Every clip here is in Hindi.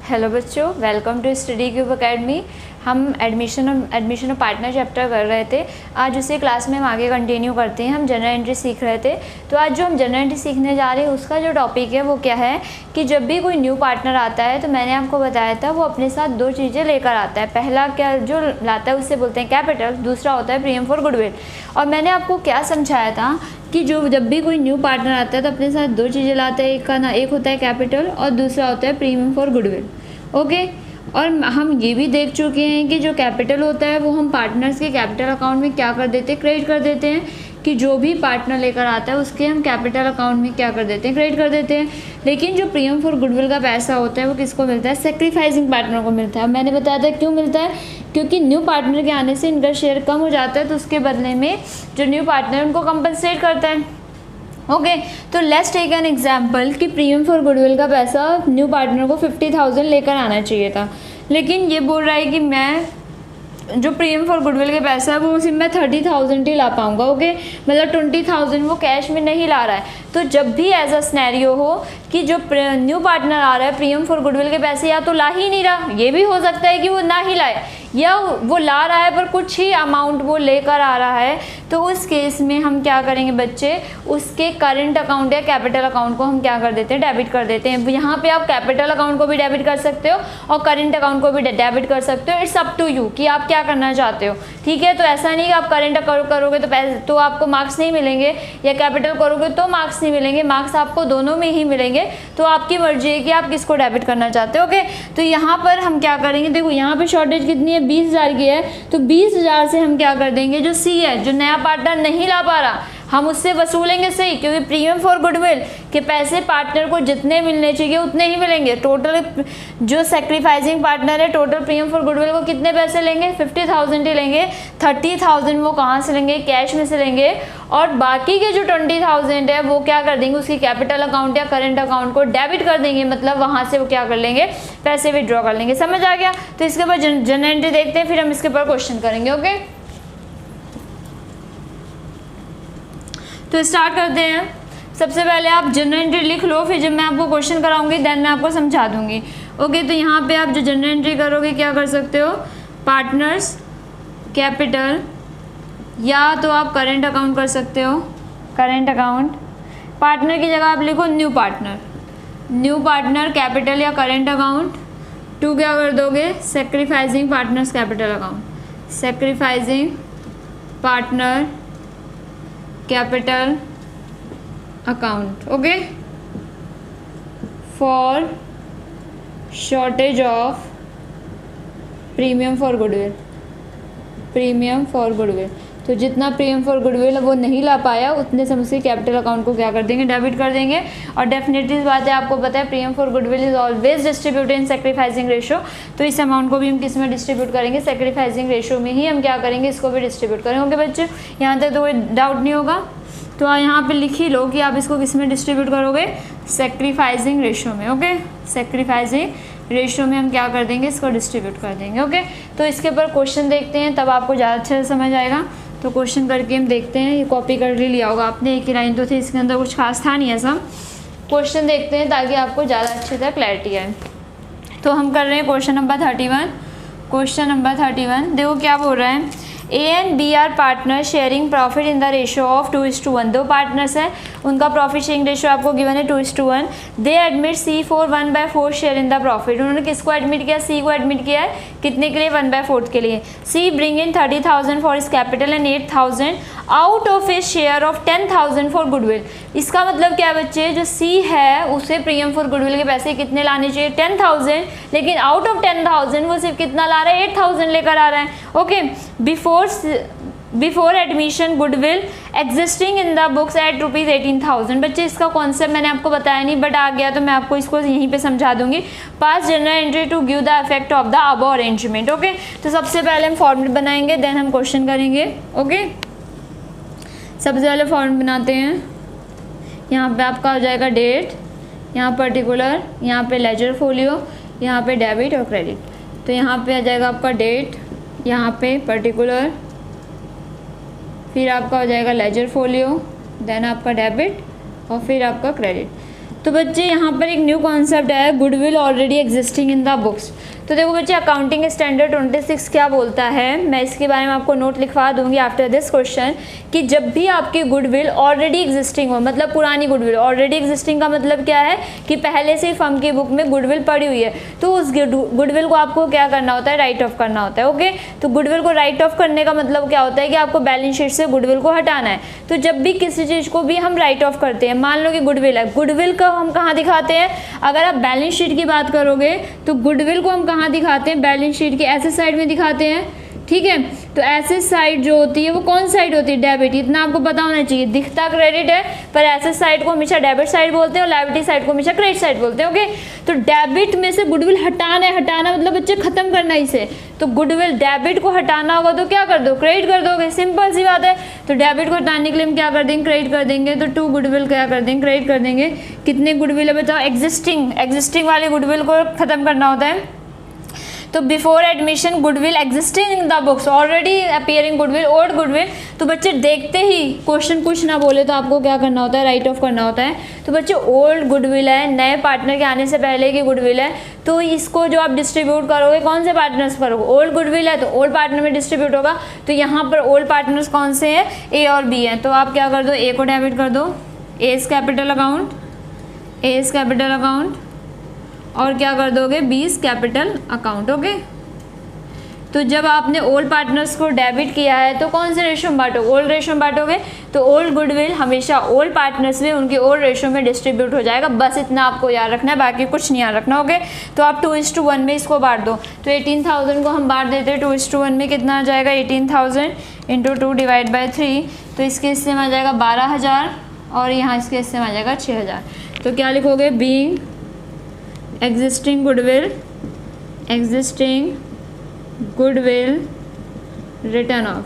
हेलो बच्चों, welcome to Study Cube Academy. हम एडमिशन और पार्टनर चैप्टर कर रहे थे। आज उसी क्लास में हम आगे कंटिन्यू करते हैं। हम जनरल एंट्री सीख रहे थे। तो आज जो हम जनरल एंट्री सीखने जा रहे हैं उसका जो टॉपिक है वो क्या है कि जब भी कोई न्यू पार्टनर आता है तो मैंने आपको बताया था वो अपने साथ दो चीज़ें लेकर आता है। पहला क्या जो लाता है उससे बोलते हैं कैपिटल, दूसरा होता है प्रीमियम फॉर गुडविल। और मैंने आपको क्या समझाया था कि जब भी कोई न्यू पार्टनर आता है तो अपने साथ दो चीज़ें लाता है। एक होता है कैपिटल और दूसरा होता है प्रीमियम फॉर गुडविल। ओके, और हम ये भी देख चुके हैं कि जो कैपिटल होता है वो हम पार्टनर्स के कैपिटल अकाउंट में क्या कर देते हैं, क्रेडिट कर देते हैं। कि जो भी पार्टनर लेकर आता है उसके हम कैपिटल अकाउंट में क्या कर देते हैं, क्रेडिट कर देते हैं। लेकिन जो प्रीमियम फॉर गुडविल का पैसा होता है वो किसको मिलता है, सेक्रीफाइसिंग पार्टनर को मिलता है। मैंने बताया था क्यों मिलता है, क्योंकि न्यू पार्टनर के आने से इनका शेयर कम हो जाता है तो उसके बदले में जो न्यू पार्टनर है उनको कंपनसेट करता है। ओके, तो लेट्स टेक एन एग्जाम्पल कि प्रीमियम फॉर गुडविल का पैसा न्यू पार्टनर को 50,000 लेकर आना चाहिए था, लेकिन ये बोल रहा है कि मैं जो प्रीमियम फॉर गुडविल के पैसा है वो सिर्फ मैं 30,000 ही ला पाऊंगा। ओके, मतलब 20,000 वो कैश में नहीं ला रहा है। तो जब भी ऐसा सिनेरियो हो कि जो न्यू पार्टनर आ रहा है प्रीमियम फॉर गुडविल के पैसे या तो ला ही नहीं रहा, ये भी हो सकता है कि वो ना ही लाए, या वो ला रहा है पर कुछ ही अमाउंट वो लेकर आ रहा है, तो उस केस में हम क्या करेंगे बच्चे, उसके करंट अकाउंट या कैपिटल अकाउंट को हम क्या कर देते हैं, डेबिट कर देते हैं। यहाँ पे आप कैपिटल अकाउंट को भी डेबिट कर सकते हो और करंट अकाउंट को भी डेबिट कर सकते हो। इट्स अप टू यू कि आप क्या करना चाहते हो। ठीक है, तो ऐसा नहीं कि आप करंट अकाउंट करोगे तो पैसे तो आपको मार्क्स नहीं मिलेंगे, या कैपिटल करोगे तो मार्क्स नहीं मिलेंगे। मार्क्स आपको दोनों में ही मिलेंगे, तो आपकी मर्जी है कि आप किसको डेबिट करना चाहते हो। ओके, तो यहाँ पर हम क्या करेंगे, देखो यहाँ पे शॉर्टेज कितनी है, 20,000 की है। तो 20,000 से हम क्या कर देंगे, जो सी है, जो नया पार्टनर नहीं ला पा रहा, हम उससे वसूलेंगे सही, क्योंकि प्रीमियम फॉर गुडविल के पैसे पार्टनर को जितने मिलने चाहिए उतने ही मिलेंगे। टोटल जो सेक्रीफाइसिंग पार्टनर है टोटल प्रीमियम फॉर गुडविल को कितने पैसे लेंगे, 50,000 ही लेंगे। 30,000 वो कहाँ से लेंगे, कैश में से लेंगे, और बाकी के जो 20,000 है वो क्या कर देंगे, उसकी कैपिटल अकाउंट या करंट अकाउंट को डेबिट कर देंगे। मतलब वहाँ से वो क्या कर लेंगे, पैसे विड्रॉ कर लेंगे। समझ आ गया। तो इसके बाद जनरल एंट्री देखते हैं, फिर हम इसके ऊपर क्वेश्चन करेंगे। ओके, तो स्टार्ट करते हैं। सबसे पहले आप जनरल एंट्री लिख लो, फिर जब मैं आपको क्वेश्चन कराऊंगी देन मैं आपको समझा दूंगी। ओके, तो यहाँ पे आप जो जनरल एंट्री करोगे क्या कर सकते हो, पार्टनर्स कैपिटल, या तो आप करंट अकाउंट कर सकते हो, करंट अकाउंट। पार्टनर की जगह आप लिखो new partner, new partner capital या करंट अकाउंट। टू क्या कर दोगे, sacrificing partners capital account, sacrificing partner capital account. Okay, for shortage of premium for goodwill, premium for goodwill. तो जितना प्रीमियम फॉर गुडविल वो नहीं ला पाया उतने से उसके कैपिटल अकाउंट को क्या कर देंगे, डेबिट कर देंगे। और डेफिनेटली इस बात है, आपको पता है premium for goodwill is always distributed in sacrificing ratio. तो इस अमाउंट को भी हम किस में डिस्ट्रीब्यूट करेंगे, सेक्रीफाइसिंग रेशियो में ही हम क्या करेंगे, इसको भी डिस्ट्रीब्यूट करेंगे। ओके बच्चे, यहाँ तक तो कोई डाउट नहीं होगा। तो यहाँ पे लिख ही लो कि आप इसको किस में डिस्ट्रीब्यूट करोगे, सेक्रीफाइसिंग रेशियो में। ओके, सेक्रीफाइसिंग रेशियो में हम क्या कर देंगे, इसको डिस्ट्रीब्यूट कर देंगे। ओके, तो इसके ऊपर क्वेश्चन देखते हैं, तब आपको ज़्यादा अच्छे से समझ आएगा। तो क्वेश्चन करके हम देखते हैं। ये कॉपी कर लिया होगा आपने, एक ही लाइन तो थी, इसके अंदर कुछ खास था नहीं ऐसा। क्वेश्चन देखते हैं ताकि आपको ज़्यादा अच्छे से क्लैरिटी आए। तो हम कर रहे हैं क्वेश्चन नंबर 31। क्वेश्चन नंबर 31 देखो क्या बोल रहा है, A and B are partner sharing profit in the ratio of 2:1। दो पार्टनर्स हैं, उनका प्रॉफिट शेयरिंग रेशियो आपको गिवन है 2:1। They admit C for 1/4 share in the profit. उन्होंने किसको एडमिट किया, सी को एडमिट किया है, कितने के लिए, 1/4 के लिए। सी ब्रिंग इन 30,000 फॉर इस capital and 8,000 out of is share of 10,000 for goodwill. इसका मतलब क्या है बच्चे, जो सी है उसे प्रीमियम फॉर गुडविल के पैसे कितने लाने चाहिए, 10,000, लेकिन आउट ऑफ 10,000 वो सिर्फ कितना ला रहा है, 8,000 लेकर आ रहा है। Okay, before admission goodwill existing in the books at ₹18,000। बच्चे इसका कॉन्सेप्ट मैंने आपको बताया नहीं, बट आ गया तो मैं आपको इसको यहीं पे समझा दूंगी। Pass general entry to give the effect of the above arrangement. Okay, तो सबसे पहले हम फॉर्मूला बनाएंगे, देन हम क्वेश्चन करेंगे। ओके, सबसे पहले फॉर्मूला बनाते हैं। यहाँ पे आपका हो जाएगा डेट, यहाँ पर्टिकुलर, यहाँ पे लेजर फोलियो, यहाँ पे डेबिट और क्रेडिट। तो यहाँ पे आ जाएगा आपका डेट, यहाँ पे पर्टिकुलर, फिर आपका हो जाएगा लेजर फोलियो, देन आपका डेबिट और फिर आपका क्रेडिट। तो बच्चे यहाँ पर एक न्यू कॉन्सेप्ट आया, goodwill already existing in the books. तो देखो बच्चे अकाउंटिंग स्टैंडर्ड 26 क्या बोलता है, मैं इसके बारे में आपको नोट लिखवा दूंगी आफ्टर दिस क्वेश्चन, कि जब भी आपकी गुडविल ऑलरेडी एग्जिस्टिंग हो, मतलब पुरानी गुडविल, ऑलरेडी एग्जिस्टिंग का मतलब क्या है कि पहले से फर्म की बुक में गुडविल पड़ी हुई है, तो उस गुडविल को आपको क्या करना होता है, राइट ऑफ करना होता है। ओके, तो गुडविल को राइट ऑफ करने का मतलब क्या होता है कि आपको बैलेंस शीट से गुडविल को हटाना है। तो जब भी किसी चीज़ को भी हम राइट ऑफ करते हैं, मान लो कि गुडविल है, गुडविल का हम कहाँ दिखाते हैं, अगर आप बैलेंस शीट की बात करोगे तो गुडविल को हम कहाँ दिखाते हैं, बैलेंस शीट की एसेट साइड में दिखाते हैं। ठीक है, तो एसेट साइड जो होती है वो कौन साइड होती है, डेबिट। इतना आपको पता होना चाहिए, दिखता क्रेडिट है पर एसेट साइड को हमेशा डेबिट साइड बोलते हैं और लायबिलिटी साइड को हमेशा क्रेडिट साइड बोलते हैं। ओके, तो डेबिट में से गुडविल हटाना है, हटाना मतलब बच्चे खत्म करना इसे, तो गुडविल डेबिट को हटाना होगा तो क्या कर दो, क्रेडिट कर दोगे, सिंपल सी बात है। तो डेबिट को हटाने के लिए हम क्या कर देंगे, क्रेडिट कर देंगे। तो 2 गुडविल क्या कर देंगे, क्रेडिट कर देंगे। कितने गुडविल है बताओ, एग्जिस्टिंग वाली गुडविल को खत्म करना होता है। तो before admission goodwill existing in the books, already appearing goodwill, old goodwill. तो बच्चे देखते ही क्वेश्चन कुछ ना बोले तो आपको क्या करना होता है, राइट ऑफ करना होता है। तो बच्चे ओल्ड गुडविल है, नए पार्टनर के आने से पहले की गुडविल है, तो इसको जो आप डिस्ट्रीब्यूट करोगे कौन से पार्टनर्स करोगे, ओल्ड गुडविल है तो ओल्ड पार्टनर में डिस्ट्रीब्यूट होगा। तो यहाँ पर ओल्ड पार्टनर्स कौन से हैं, ए और बी हैं। तो आप क्या कर दो, ए को डेबिट कर दो, A's capital account, A's capital account, और क्या कर दोगे, बीस कैपिटल अकाउंट। ओके, तो जब आपने ओल्ड पार्टनर्स को डेबिट किया है तो कौन से रेशो में बांटोगे, ओल्ड रेशो में बांटोगे। तो ओल्ड गुडविल हमेशा ओल्ड पार्टनर्स में उनके ओल्ड रेशो में डिस्ट्रीब्यूट हो जाएगा, बस इतना आपको याद रखना है, बाकी कुछ नहीं याद रखना। ओके, तो आप 2:1 में इसको बांट दो। तो 18,000 को हम बांट देते हैं 2:1 में, कितना आ जाएगा 18,000 × 2 डिवाइड बाई 3। तो इसके हिस्से में आ जाएगा 12,000 और यहाँ इसके हिस्से में आ जाएगा 6,000। तो क्या लिखोगे, being existing goodwill return of.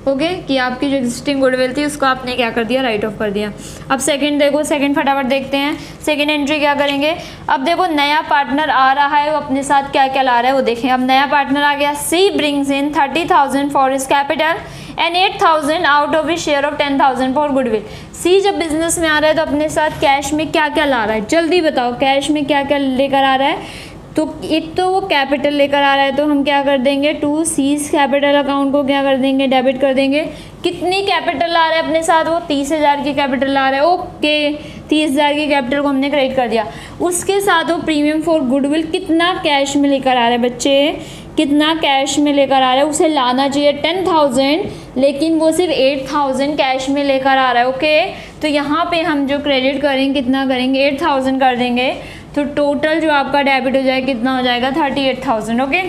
Okay, कि आपकी जो एग्जिस्टिंग गुडविल थी उसको आपने क्या कर दिया, राइट ऑफ कर दिया। अब सेकंड देखो, सेकंड फटाफट देखते हैं। सेकंड एंट्री क्या करेंगे, अब देखो नया पार्टनर आ रहा है, वो अपने साथ क्या क्या ला रहा है वो देखें। अब नया पार्टनर आ गया, C brings in 30,000 for his capital and 8,000 out of his share of 10,000 for goodwill. C जब बिजनेस में आ रहा है तो अपने साथ कैश में क्या क्या ला रहा है, जल्दी बताओ, कैश में क्या क्या लेकर आ रहा है। तो एक तो वो कैपिटल लेकर आ रहा है, तो हम क्या कर देंगे, 2 सीज कैपिटल अकाउंट को क्या कर देंगे, डेबिट कर देंगे। कितनी कैपिटल ला रहा है अपने साथ, वो 30,000 की कैपिटल ला रहा है। ओके, 30,000 की कैपिटल को हमने क्रेडिट कर दिया। उसके साथ वो प्रीमियम फॉर गुडविल कितना कैश में लेकर आ रहा है बच्चे, कितना कैश में लेकर आ रहा है, उसे लाना चाहिए 10,000, लेकिन वो सिर्फ 8,000 कैश में लेकर आ रहा है। ओके, तो यहाँ पे हम जो क्रेडिट करेंगे कितना करेंगे, 8,000 कर देंगे। तो टोटल जो आपका डेबिट हो जाएगा कितना हो जाएगा, 38,000। ओके,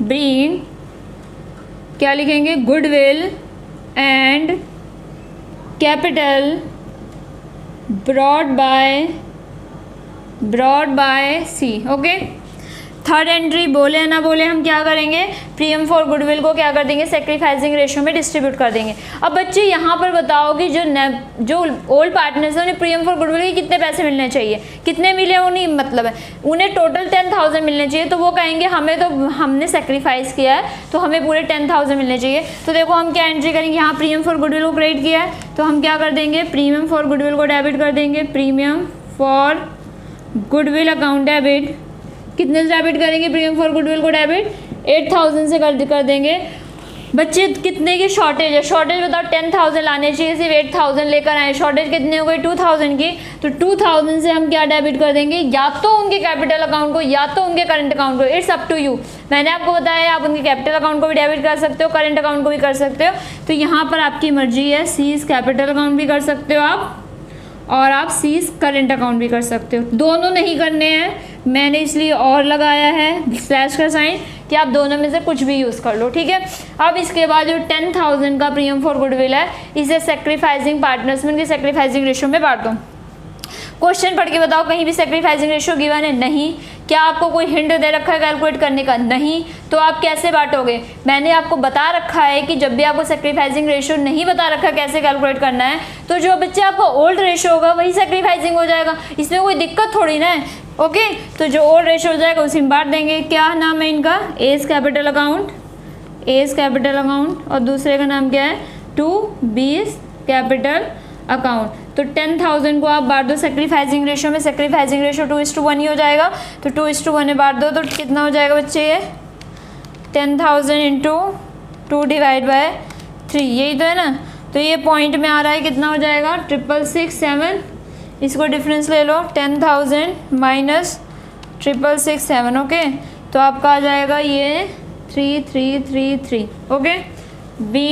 बीइंग क्या लिखेंगे, goodwill and capital brought by C. Okay, third entry बोले ना बोले हम क्या करेंगे, प्रीमियम फॉर गुडविल को क्या कर देंगे, सेक्रीफाइसिंग रेशियो में डिस्ट्रीब्यूट कर देंगे। अब बच्चे यहाँ पर बताओ कि जो ओल्ड पार्टनर्स हैं उन्हें प्रीमियम फॉर गुडविल के कितने पैसे मिलने चाहिए, कितने मिले उन्हें, मतलब है उन्हें टोटल 10,000 मिलने चाहिए। तो वो कहेंगे हमें तो हमने सेक्रीफाइस किया है तो हमें पूरे 10,000 मिलने चाहिए। तो देखो हम क्या एंट्री करेंगे, यहाँ प्रीमियम फॉर गुडविल को क्रेडिट किया है तो हम क्या कर देंगे, प्रीमियम फॉर गुडविल को डेबिट कर देंगे। Premium for goodwill account debit, कितने से डेबिट करेंगे, प्रीमियम फॉर गुडविल को डेबिट 8,000 से कर देंगे। बच्चे कितने की शॉर्टेज है, शॉर्टेज बताओ 10,000 लाने चाहिए, सिर्फ 8,000 लेकर आए, शॉर्टेज कितने हो गई 2,000 की। तो 2,000 से हम क्या डेबिट कर देंगे, या तो उनके कैपिटल अकाउंट को या तो उनके करंट अकाउंट को, इट्स अप टू यू। मैंने आपको बताया आप उनके कैपिटल अकाउंट को भी डेबिट कर सकते हो, करंट अकाउंट को भी कर सकते हो। तो यहाँ पर आपकी मर्जी है, सीज कैपिटल अकाउंट भी कर सकते हो आप और आप सीज करंट अकाउंट भी कर सकते हो, दोनों नहीं करने हैं, मैंने इसलिए और लगाया है स्लैश का साइन कि आप दोनों में से कुछ भी यूज़ कर लो। ठीक है, अब इसके बाद जो 10,000 का प्रीमियम फॉर गुडविल है इसे सेक्रीफाइसिंग पार्टनर्स में सेक्रीफाइसिंग रेशियो में बांट दो। क्वेश्चन पढ़ के बताओ कहीं भी सेक्रीफाइसिंग रेशियो गिवन है, नहीं। क्या आपको कोई हिंट दे रखा है कैलकुलेट करने का, नहीं। तो आप कैसे बांटोगे, मैंने आपको बता रखा है कि जब भी आपको सेक्रीफाइसिंग रेशियो नहीं बता रखा कैसे कैलकुलेट करना है, तो जो बच्चे आपका ओल्ड रेशियो होगा वही सेक्रीफाइसिंग हो जाएगा, इसमें कोई दिक्कत थोड़ी ना है। ओके, तो जो ओल्ड रेशियो हो जाएगा उसी में बांट देंगे। क्या नाम है इनका, A's capital account, A's capital account, और दूसरे का नाम क्या है, 2 बीस कैपिटल अकाउंट। तो 10,000 को आप बांट दो सेक्रीफाइसिंग रेशियो में, सेक्रीफाइसिंग रेशियो 2:1 ही हो जाएगा, तो 2:1 में बांट दो तो कितना हो जाएगा बच्चे ये 10,000 इंटू 2 डिवाइड बाय 3, यही तो है ना। तो ये पॉइंट में आ रहा है कितना हो जाएगा 666,7, इसको डिफरेंस ले लो 10,000 माइनस 666,7, ओके। तो आपका आ जाएगा ये 3,333, okay. B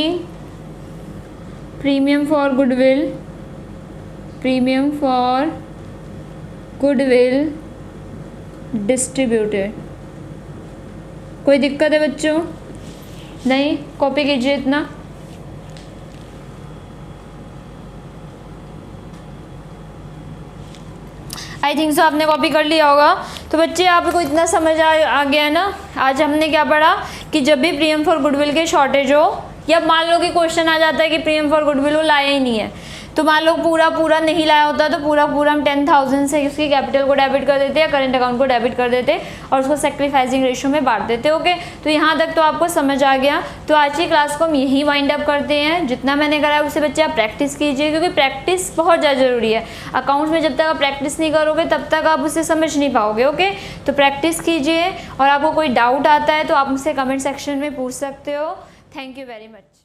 premium for goodwill, premium for goodwill distributed. कोई दिक्कत है बच्चों? नहीं, कॉपी कीजिए इतना। आई थिंक सो आपने कॉपी कर लिया होगा। तो बच्चे आपको इतना समझ आ गया है ना। आज हमने क्या पढ़ा कि जब भी प्रीमियम फॉर गुडविल के शॉर्टेज हो, या मान लो कि क्वेश्चन आ जाता है कि प्रीमियम फॉर गुडविल वो लाया ही नहीं है, तो मान लो पूरा नहीं लाया होता तो पूरा हम 10,000 से उसकी कैपिटल को डेबिट कर देते या करंट अकाउंट को डेबिट कर देते और उसको सेक्रीफाइसिंग रेशियो में बांट देते, ओके। तो यहाँ तक तो आपको समझ आ गया। तो आज की क्लास को हम यही वाइंड अप करते हैं। जितना मैंने करा उससे बच्चे आप प्रैक्टिस कीजिए, क्योंकि प्रैक्टिस बहुत ज़्यादा ज़रूरी है। अकाउंट्स में जब तक आप प्रैक्टिस नहीं करोगे तब तक आप उसे समझ नहीं पाओगे, ओके। तो प्रैक्टिस कीजिए, और आपको कोई डाउट आता है तो आप मुझसे कमेंट सेक्शन में पूछ सकते हो। Thank you very much.